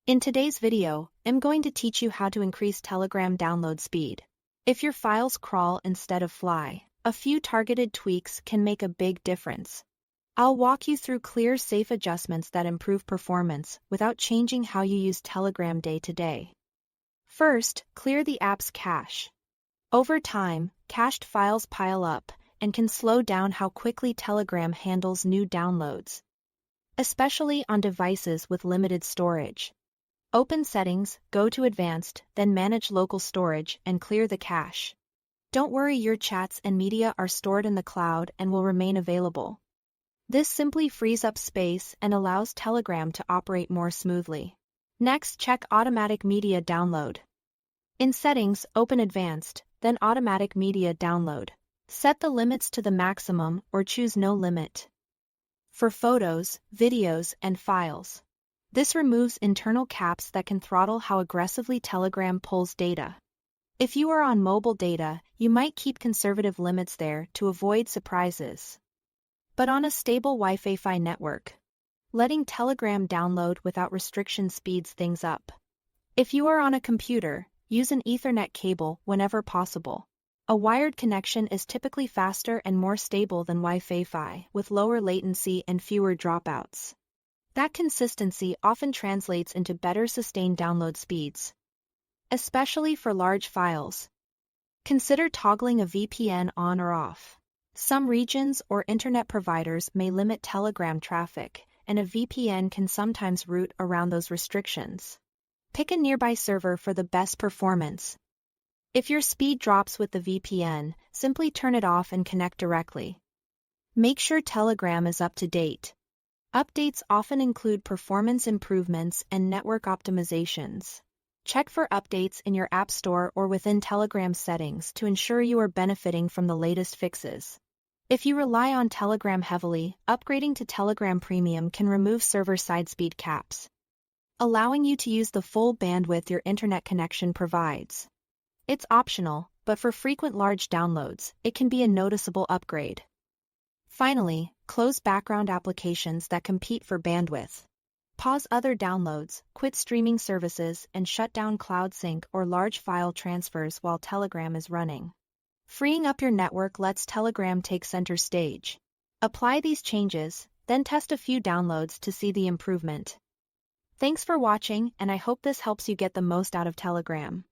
In today's video, I'm going to teach you how to increase Telegram download speed. If your files crawl instead of fly, a few targeted tweaks can make a big difference. I'll walk you through clear, safe adjustments that improve performance without changing how you use Telegram day to day. First, clear the app's cache. Over time, cached files pile up and can slow down how quickly Telegram handles new downloads, especially on devices with limited storage. Open Settings, go to Advanced, then Manage Local Storage and clear the cache. Don't worry, your chats and media are stored in the cloud and will remain available. This simply frees up space and allows Telegram to operate more smoothly. Next, check Automatic Media Download. In Settings, open Advanced, then Automatic Media Download. Set the limits to the maximum or choose No Limit. For photos, videos, and files, this removes internal caps that can throttle how aggressively Telegram pulls data. If you are on mobile data, you might keep conservative limits there to avoid surprises. But on a stable Wi-Fi network, letting Telegram download without restriction speeds things up. If you are on a computer, use an Ethernet cable whenever possible. A wired connection is typically faster and more stable than Wi-Fi, with lower latency and fewer dropouts. That consistency often translates into better sustained download speeds, especially for large files. Consider toggling a VPN on or off. Some regions or internet providers may limit Telegram traffic, and a VPN can sometimes route around those restrictions. Pick a nearby server for the best performance. If your speed drops with the VPN, simply turn it off and connect directly. Make sure Telegram is up to date. Updates often include performance improvements and network optimizations. Check for updates in your App Store or within Telegram settings to ensure you are benefiting from the latest fixes. If you rely on Telegram heavily, upgrading to Telegram Premium can remove server-side speed caps, allowing you to use the full bandwidth your internet connection provides. It's optional, but for frequent large downloads, it can be a noticeable upgrade. Finally, close background applications that compete for bandwidth. Pause other downloads, quit streaming services, and shut down Cloud Sync or large file transfers while Telegram is running. Freeing up your network lets Telegram take center stage. Apply these changes, then test a few downloads to see the improvement. Thanks for watching, and I hope this helps you get the most out of Telegram.